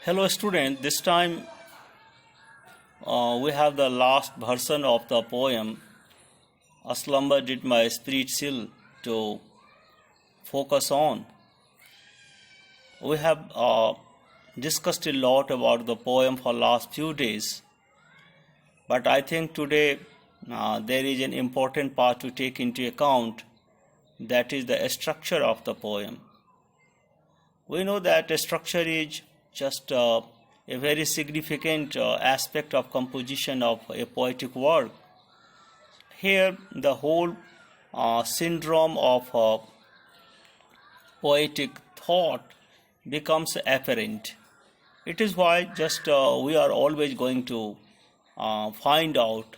Hello student, this time we have the last version of the poem A Slumber Did My Spirit Chill to focus on. We have discussed a lot about the poem for last few days, but I think today there is an important part to take into account, that is the structure of the poem. We know that structure is just a very significant aspect of composition of a poetic work. Here, the whole syndrome of poetic thought becomes apparent. It is why just we are always going to find out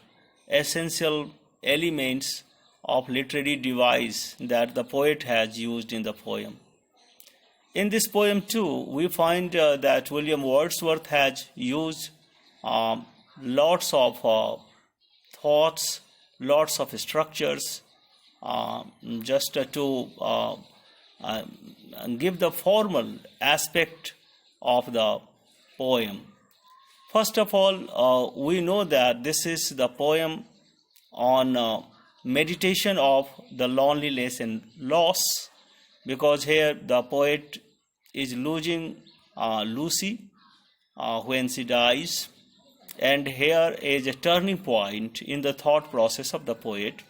essential elements of literary device that the poet has used in the poem. In this poem too, we find that William Wordsworth has used lots of thoughts, lots of structures, just to give the formal aspect of the poem. First of all, we know that this is the poem on meditation of the loneliness and loss, because here the poet is losing Lucy when she dies, and here is a turning point in the thought process of the poet.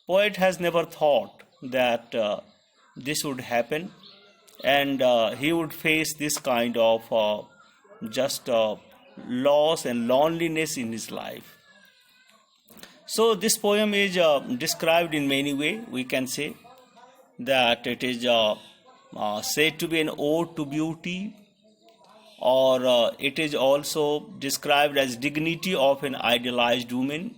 Poet has never thought that this would happen, and he would face this kind of just loss and loneliness in his life. So this poem is described in many ways. We can say that it is said to be an ode to beauty, or it is also described as dignity of an idealized woman.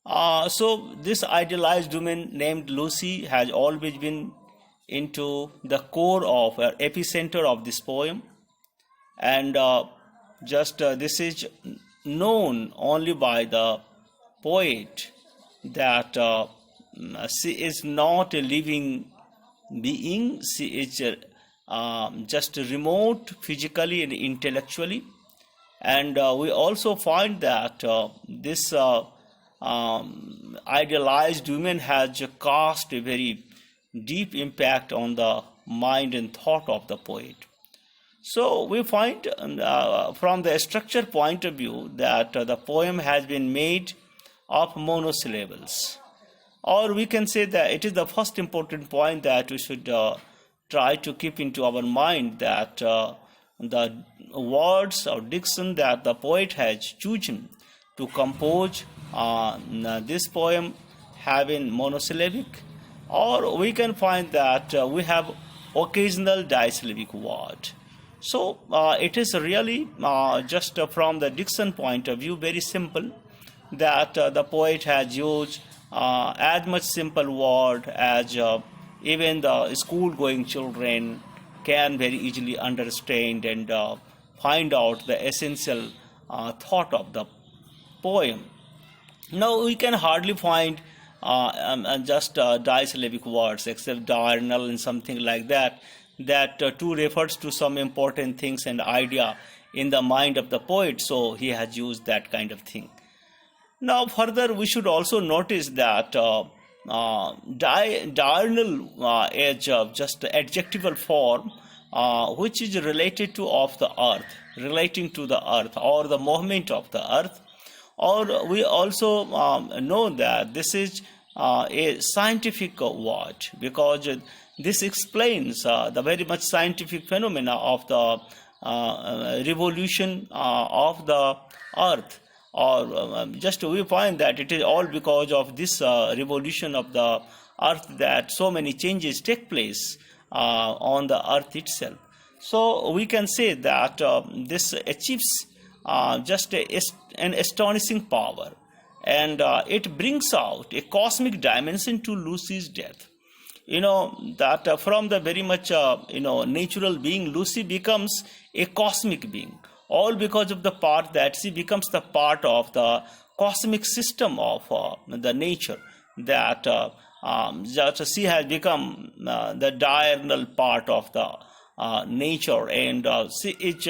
So this idealized woman named Lucy has always been into the core of epicenter of this poem, and this is known only by the poet that she is not a living being. She is just remote physically and intellectually, and we also find that this idealized woman has cast a very deep impact on the mind and thought of the poet. So we find from the structure point of view that the poem has been made of monosyllables, or we can say that it is the first important point that we should try to keep into our mind, that the words or diction that the poet has chosen to compose this poem have been monosyllabic, or we can find that we have occasional disyllabic word. So it is really just from the diction point of view very simple, that the poet has used as much simple word as even the school-going children can very easily understand and find out the essential thought of the poem. Now we can hardly find just disyllabic words except diurnal and something like that, that too refers to some important things and idea in the mind of the poet, so he has used that kind of thing. Now further, we should also notice that diurnal is just adjectival form which is related to of the earth, relating to the earth or the movement of the earth. Or we also know that this is a scientific word, because this explains the very much scientific phenomena of the revolution of the earth, or just we find that it is all because of this revolution of the earth that so many changes take place on the earth itself. So we can say that this achieves just an astonishing power, and it brings out a cosmic dimension to Lucy's death. You know that from the very much natural being, Lucy becomes a cosmic being, all because of the part that she becomes the part of the cosmic system of the nature, that she has become the diurnal part of the nature, and see it's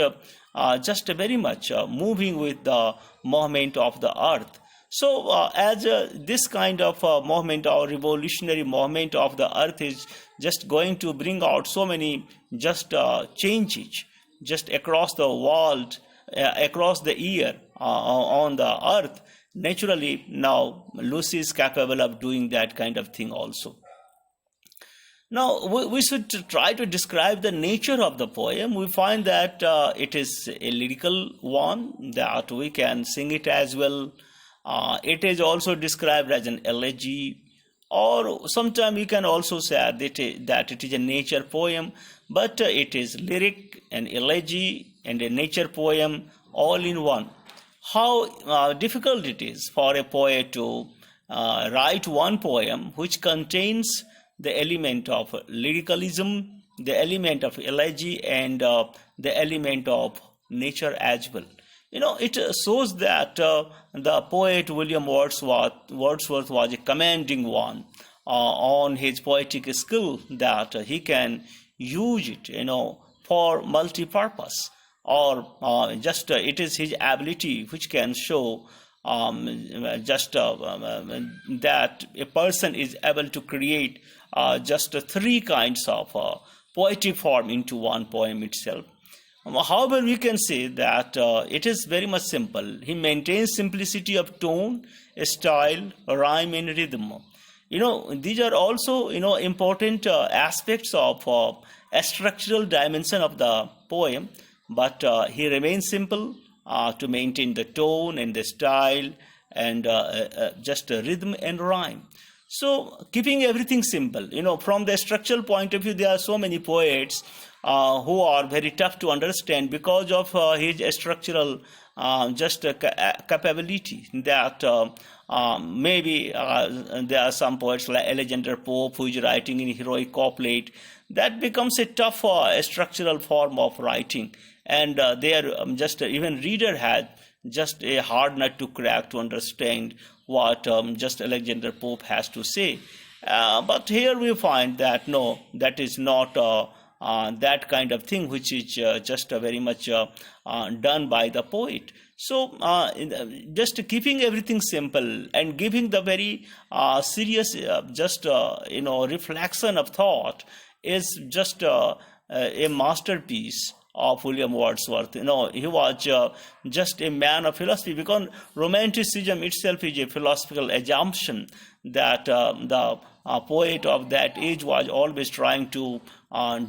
just very much moving with the movement of the earth. So, as this kind of movement or revolutionary movement of the earth is just going to bring out so many just changes just across the world, across the year on the earth. Naturally, now Lucy is capable of doing that kind of thing also. Now, we should try to describe the nature of the poem. We find that it is a lyrical one, that we can sing it as well. It is also described as an elegy, or sometimes you can also say that it is a nature poem, but it is lyric, an elegy, and a nature poem all in one. How difficult it is for a poet to write one poem which contains the element of lyricalism, the element of elegy, and the element of nature as well. It shows that the poet William Wordsworth was a commanding one on his poetic skill, that he can use it, for multi-purpose, or just it is his ability which can show that a person is able to create just three kinds of poetic form into one poem itself. However, we can say that it is very much simple. He maintains simplicity of tone, style, rhyme, and rhythm. These are also important aspects of a structural dimension of the poem. But he remains simple to maintain the tone and the style and just rhythm and rhyme. So keeping everything simple, from the structural point of view, there are so many poets who are very tough to understand because of his structural capability. That maybe there are some poets like Alexander Pope who is writing in heroic couplet. That becomes a tough structural form of writing, and there just even reader has just a hard nut to crack to understand what just Alexander Pope has to say. But here we find that no, that is not that kind of thing which is just very much done by the poet. So just keeping everything simple and giving the very serious reflection of thought is just a masterpiece of William Wordsworth. He was just a man of philosophy, because Romanticism itself is a philosophical assumption that the poet of that age was always trying to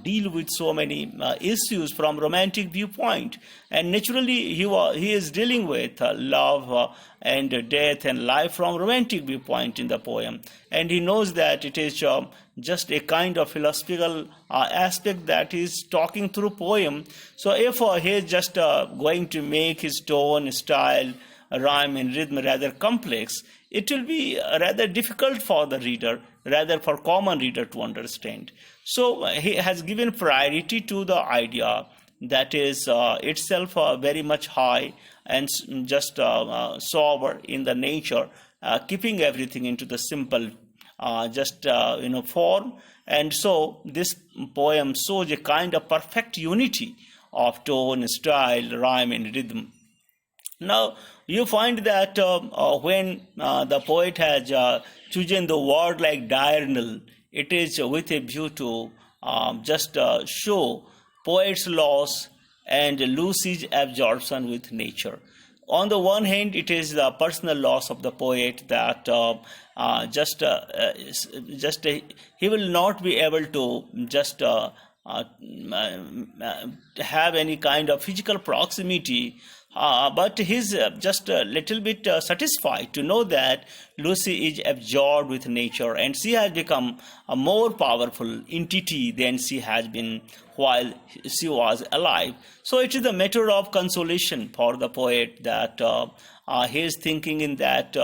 deal with so many issues from romantic viewpoint, and naturally he is dealing with love and death and life from romantic viewpoint in the poem, and he knows that it is just a kind of philosophical aspect that is talking through poem. So if he is just going to make his tone, style, rhyme, and rhythm rather complex, it will be rather difficult for the reader, rather for common reader to understand. So he has given priority to the idea that is itself very much high and just sober in the nature, keeping everything into the simple form. And so this poem shows a kind of perfect unity of tone, style, rhyme, and rhythm. Now, you find that when the poet has chosen the word like diurnal, it is with a view to show poet's loss and Lucy's absorption with nature. On the one hand, it is the personal loss of the poet, that he will not be able to just have any kind of physical proximity, but he's just a little bit satisfied to know that Lucy is absorbed with nature, and she has become a more powerful entity than she has been while she was alive. So it is a matter of consolation for the poet that he is thinking in that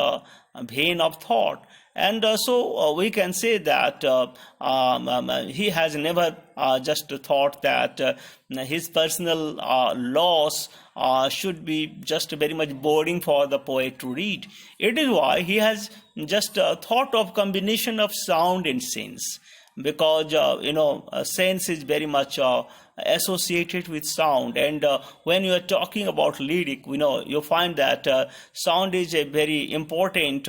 vein of thought. And so we can say that he has never just thought that his personal loss should be just very much boring for the poet to read. It is why he has just thought of combination of sound and sense, because sense is very much associated with sound. And when you are talking about lyric, you find that sound is a very important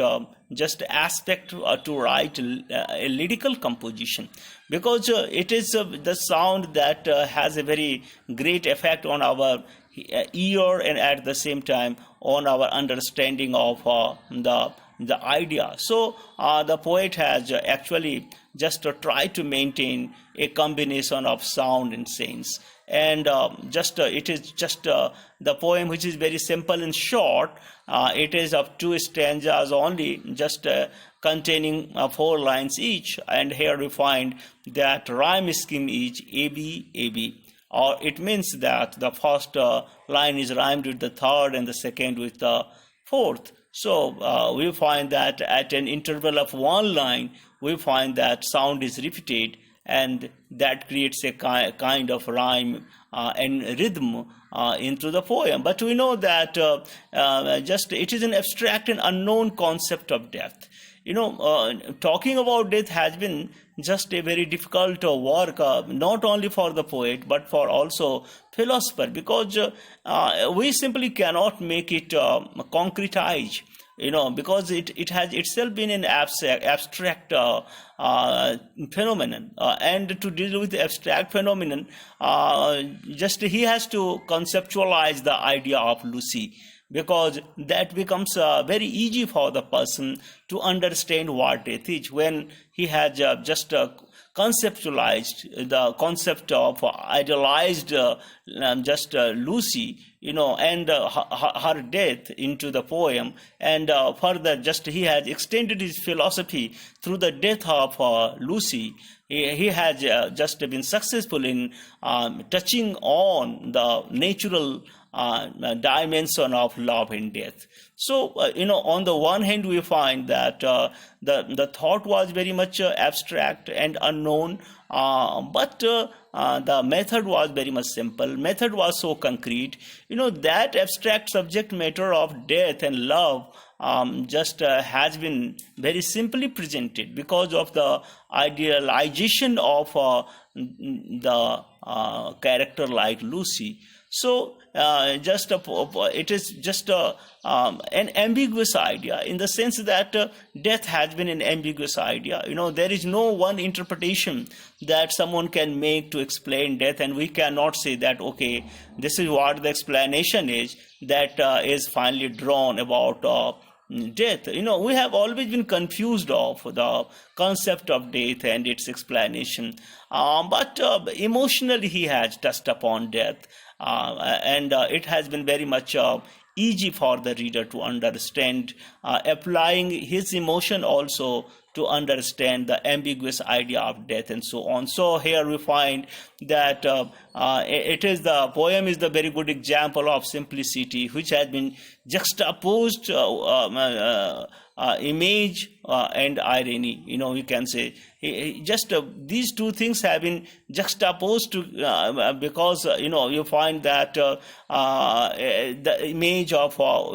just aspect to write a lyrical composition, because it is the sound that has a very great effect on our ear, and at the same time on our understanding of the idea. So the poet has actually just tried to maintain a combination of sound and sense. And it is just the poem, which is very simple and short. It is of two stanzas only, just containing 4 lines each. And here we find that rhyme scheme is AB AB, or it means that the first line is rhymed with the third and the second with the fourth. So we find that at an interval of 1 line, we find that sound is repeated, and that creates a kind of rhyme and rhythm into the poem. But we know that just it is an abstract and unknown concept of death. Talking about death has been just a very difficult work, not only for the poet but for also philosopher, because we simply cannot make it concretize, because it has itself been an abstract phenomenon, and to deal with the abstract phenomenon, just he has to conceptualize the idea of Lucy, because that becomes very easy for the person to understand what death is when he has just conceptualized the concept of idealized Lucy, and her death into the poem. And further, just he has extended his philosophy through the death of Lucy. He has just been successful in touching on the natural dimension of love and death. So, on the one hand, we find that the thought was very much abstract and unknown, but the method was very much simple. Method was so concrete. That abstract subject matter of death and love just has been very simply presented because of the idealization of the character like Lucy. So it is just an ambiguous idea, in the sense that death has been an ambiguous idea. There is no one interpretation that someone can make to explain death, and we cannot say that, okay, this is what the explanation is that is finally drawn about death. We have always been confused of the concept of death and its explanation, but emotionally he has touched upon death, and it has been very much easy for the reader to understand, applying his emotion also to understand the ambiguous idea of death and so on. So here we find that the poem is the very good example of simplicity, which has been juxtaposed image and irony. You can say just these two things have been juxtaposed to because you find that the image of rock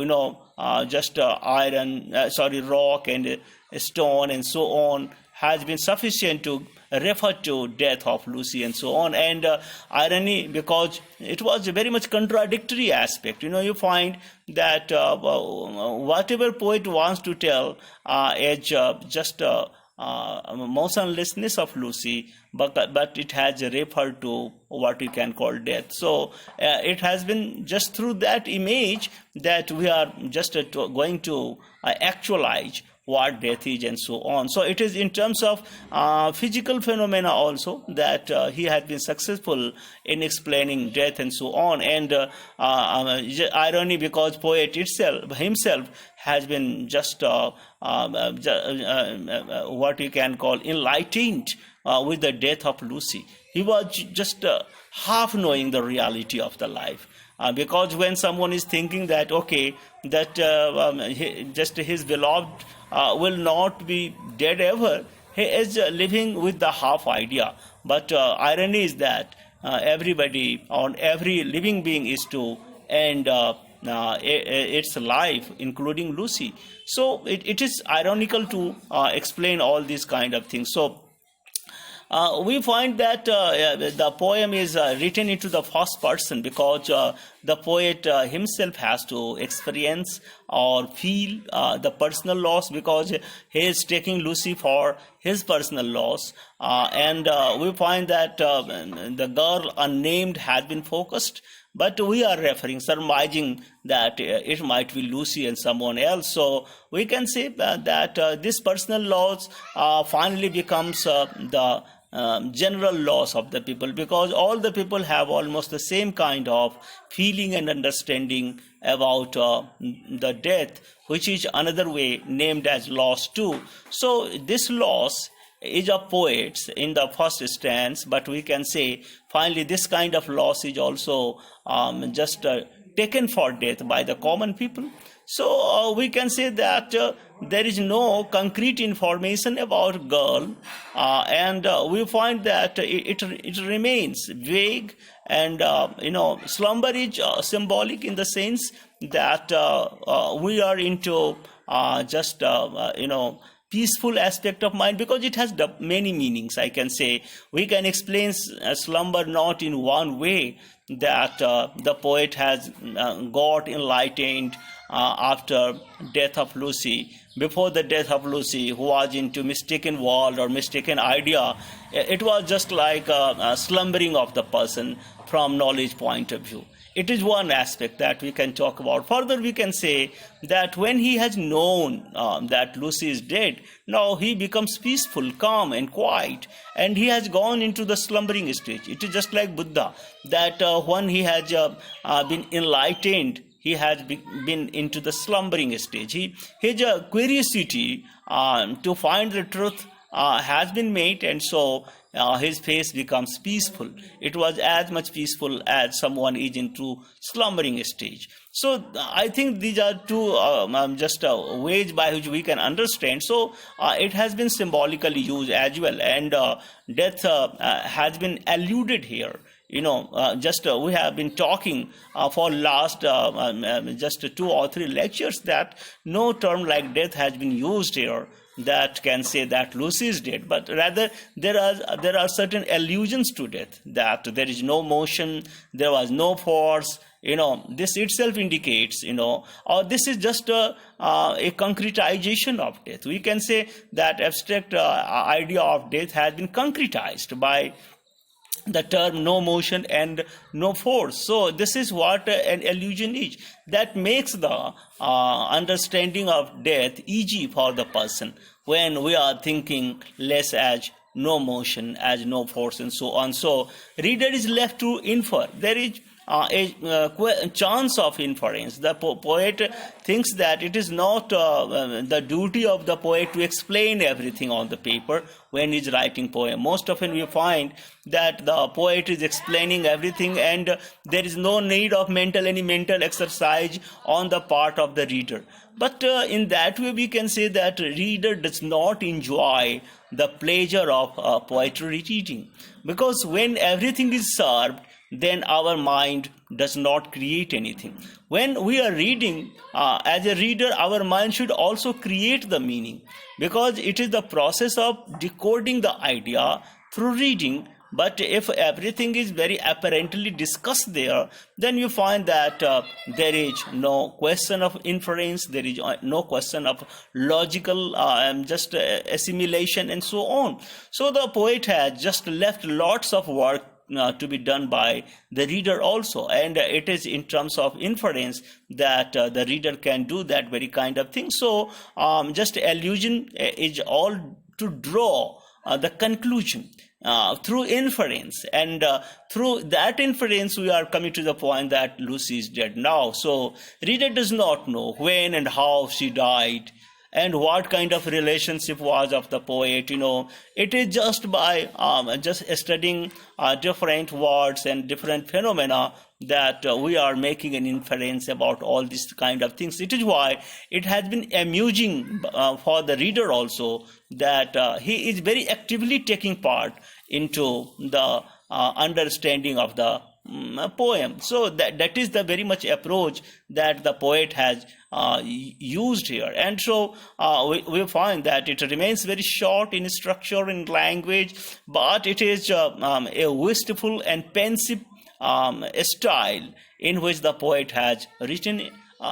and stone and so on has been sufficient to refer to death of Lucy and so on. And irony, because it was a very much contradictory aspect. You find that whatever poet wants to tell is just motionlessness of Lucy, but it has referred to what we can call death. So it has been just through that image that we are just going to actualize what death is and so on. So it is in terms of physical phenomena also that he has been successful in explaining death and so on. And irony, because poet himself has been just what you can call enlightened with the death of Lucy. He was just half knowing the reality of the life. Because when someone is thinking that, okay, that just his beloved will not be dead ever, he is living with the half idea. But irony is that everybody, or every living being, is to end its life, including Lucy. So it is ironical to explain all these kind of things. So We find that the poem is written into the first person because the poet himself has to experience or feel the personal loss, because he is taking Lucy for his personal loss. And we find that the girl unnamed has been focused, but we are surmising that it might be Lucy and someone else. So we can say that this personal loss finally becomes the general loss of the people, because all the people have almost the same kind of feeling and understanding about the death, which is another way named as loss too. So this loss is of poets in the first stance, but we can say finally this kind of loss is also just taken for death by the common people. So we can say that there is no concrete information about girl, and we find that it remains vague, and slumber is symbolic in the sense that we are into just peaceful aspect of mind, because it has many meanings. I can say we can explain slumber not in one way, that the poet has got enlightened after death of Lucy. Before the death of Lucy, who was into mistaken world or mistaken idea, it was just like a slumbering of the person from knowledge point of view. It is one aspect that we can talk about. Further, we can say that when he has known that Lucy is dead, now he becomes peaceful, calm and quiet, and he has gone into the slumbering stage. It is just like Buddha, that when he has been enlightened, he has been into the slumbering stage. His curiosity to find the truth has been made, and so his face becomes peaceful. It was as much peaceful as someone is into slumbering stage. So I think these are two just ways by which we can understand. So it has been symbolically used as well, and death has been alluded here. We have been talking for last just 2 or 3 lectures that no term like death has been used here that can say that Lucy is dead, but rather there are certain allusions to death, that there is no motion, there was no force. This itself indicates, or this is just a concretization of death. We can say that abstract idea of death has been concretized by the term no motion and no force. So this is what an illusion is, that makes the understanding of death easy for the person when we are thinking less as no motion, as no force, and so on. So reader is left to infer. There is a chance of inference. The poet thinks that it is not the duty of the poet to explain everything on the paper when he's writing poem. Most often we find that the poet is explaining everything, and there is no need of any mental exercise on the part of the reader. But in that way we can say that reader does not enjoy the pleasure of poetry reading, because when everything is served, then our mind does not create anything. When we are reading, as a reader, our mind should also create the meaning, because it is the process of decoding the idea through reading. But if everything is very apparently discussed there, then you find that there is no question of inference, there is no question of logical just assimilation and so on. So the poet has just left lots of work to be done by the reader also, and it is in terms of inference that the reader can do that very kind of thing. So just allusion is all to draw the conclusion through inference, and through that inference we are coming to the point that Lucy is dead now. So reader does not know when and how she died, and what kind of relationship was of the poet. It is just by just studying different words and different phenomena that we are making an inference about all these kind of things. It is why it has been amusing for the reader also, that he is very actively taking part into the understanding of the poem. So that is the very much approach that the poet has used here. And so we find that it remains very short in structure and language, but it is a wistful and pensive style in which the poet has written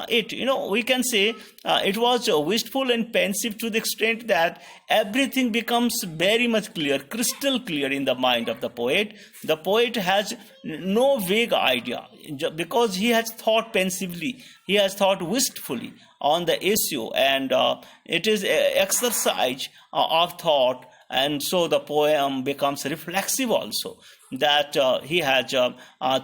it. We can say it was wistful and pensive to the extent that everything becomes very much clear, crystal clear in the mind of the poet. The poet has no vague idea because he has thought pensively, he has thought wistfully on the issue, and it is an exercise of thought. And so the poem becomes reflexive also, that he has,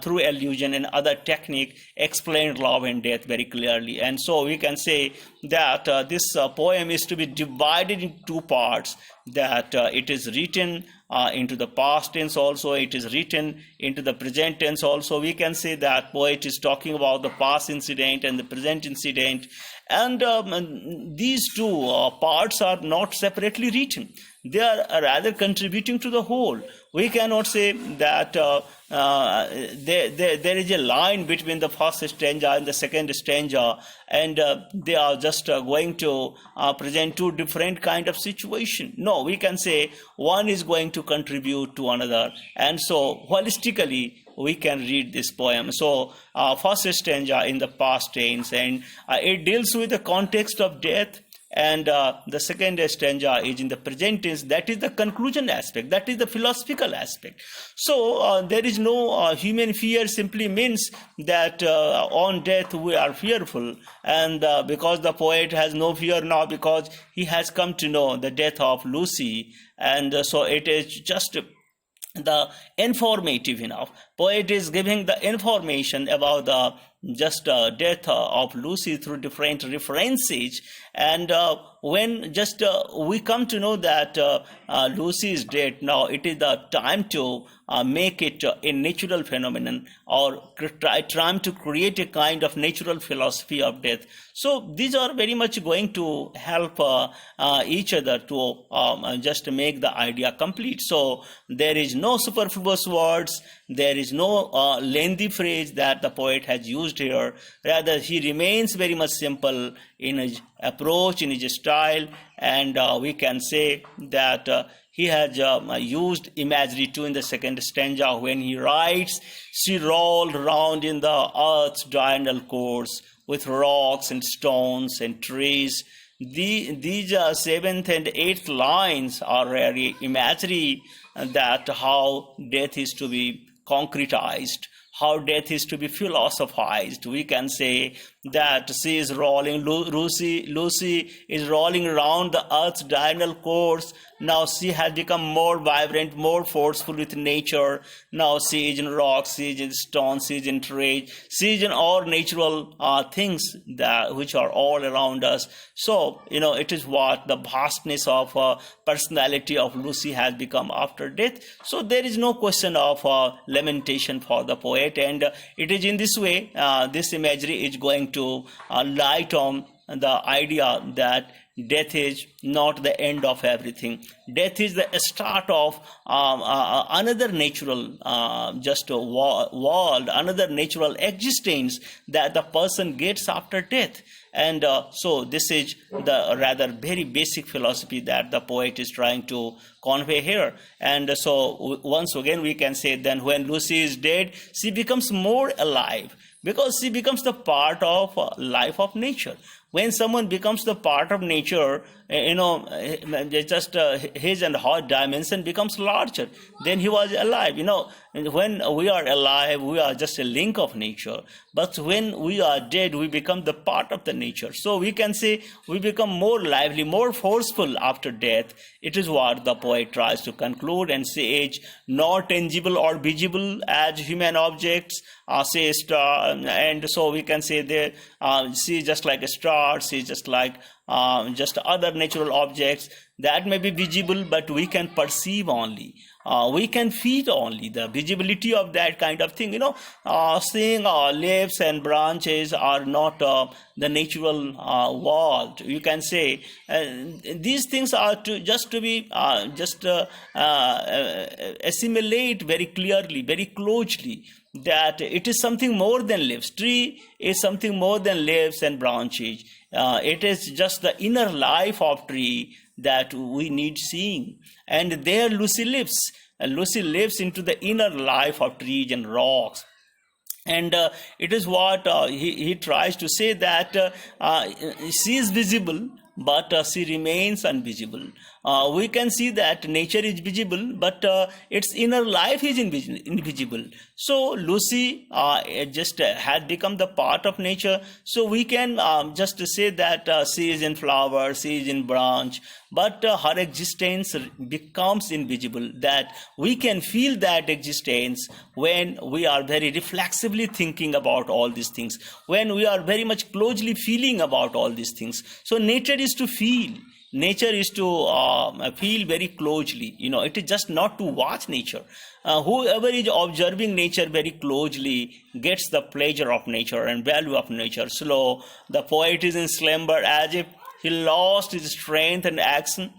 through allusion and other technique, explained love and death very clearly. And so we can say that this poem is to be divided in two parts, that it is written into the past tense also, it is written into the present tense also. We can say that poet is talking about the past incident and the present incident, and these two parts are not separately written. They are rather contributing to the whole. We cannot say that there is a line between the first stanza and the second stanza, and they are just going to present two different kind of situation. No, we can say one is going to contribute to another, and so holistically we can read this poem. So first stanza in the past tense, and it deals with the context of death, and the second stanza is in the present tense. That is the conclusion aspect, that is the philosophical aspect. So there is no human fear simply means that on death we are fearful, and because the poet has no fear now, because he has come to know the death of Lucy, and so it is just the informative enough. Poet is giving the information about the just death of Lucy through different references, and when just we come to know that Lucy is dead, now it is the time to make it a natural phenomenon, or trying to create a kind of natural philosophy of death. So these are very much going to help each other to just make the idea complete. So there is no superfluous words, there is no lengthy phrase that the poet has used here. Rather, he remains very much simple in his approach, in his style, and we can say that he has used imagery too in the second stanza when he writes, "She rolled round in the earth's diurnal course with rocks and stones and trees." These seventh and eighth lines are really imagery, that how death is to be concretized, how death is to be philosophized. We can say that she is rolling, Lucy is rolling around the earth's diurnal course. Now she has become more vibrant, more forceful with nature. Now she is in rocks, she is in stones, she is in trees, she is in all natural things that which are all around us. So, it is what the vastness of personality of Lucy has become after death. So there is no question of lamentation for the poet, and it is in this way this imagery is going to light on the idea that death is not the end of everything. Death is the start of another natural world, another natural existence that the person gets after death. And so this is the rather very basic philosophy that the poet is trying to convey here. And so once again we can say, then when Lucy is dead, she becomes more alive, because she becomes the part of life of nature. When someone becomes the part of nature, just his and her dimension becomes larger. Then he was alive. When we are alive, we are just a link of nature. But when we are dead, we become the part of the nature. So we can say we become more lively, more forceful after death. It is what the poet tries to conclude and say, not tangible or visible as human objects, say star. And so we can say that she is just like a star, she is just like just other natural objects that may be visible, but we can perceive only. we can feel only the visibility of that kind of thing. Seeing leaves and branches are not the natural world, you can say. These things are to be assimilate very clearly, very closely, that it is something more than leaves. Tree is something more than leaves and branches. It is just the inner life of tree that we need seeing. And there Lucy lives. Lucy lives into the inner life of trees and rocks. And it is what he tries to say, that she is visible, but she remains invisible. We can see that nature is visible, but its inner life is invisible. So Lucy just had become the part of nature. So we can just say that she is in flower, she is in branch, but her existence becomes invisible. That we can feel that existence when we are very reflexively thinking about all these things, when we are very much closely feeling about all these things. So nature is to feel. Nature is to feel very closely. It is just not to watch nature. Whoever is observing nature very closely gets the pleasure of nature and value of nature. So the poet is in slumber, as if he lost his strength and action,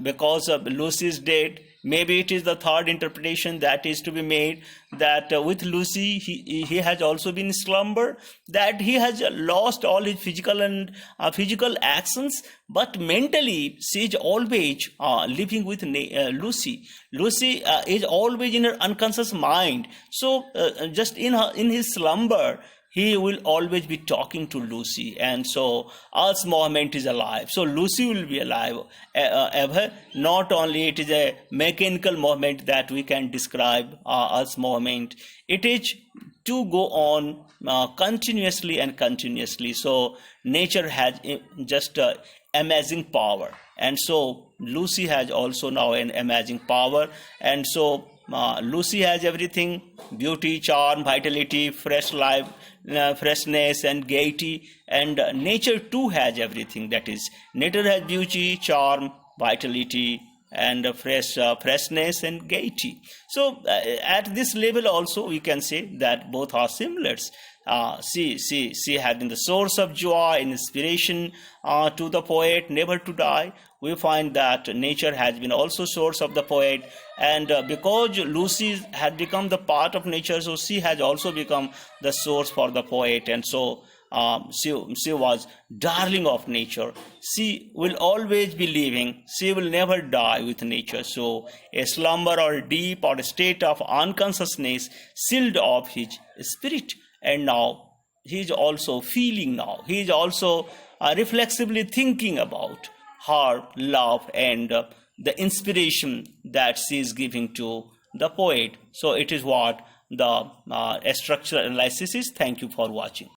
because of Lucy's death. Maybe it is the third interpretation that is to be made, that with Lucy he has also been in slumber, that he has lost all his physical and physical actions, but mentally she is always living with Lucy. Lucy is always in her unconscious mind. So just in his slumber, he will always be talking to Lucy. And so Earth's movement is alive. So Lucy will be alive ever. Not only it is a mechanical movement that we can describe Earth's movement, it is to go on continuously and continuously. So nature has just amazing power. And so Lucy has also now an amazing power. And so Lucy has everything: beauty, charm, vitality, fresh life, freshness and gaiety. And nature too has everything. That is, nature has beauty, charm, vitality, and freshness and gaiety. So at this level also we can say that both are similar. She had been the source of joy and inspiration to the poet, never to die. We find that nature has been also source of the poet, and because Lucy had become the part of nature, so she has also become the source for the poet. And so she was darling of nature. She will always be living. She will never die with nature. So a slumber or deep or a state of unconsciousness sealed off his spirit. And now he is also feeling now. He is also reflexively thinking about her love and the inspiration that she is giving to the poet. So it is what the structural analysis is. Thank you for watching.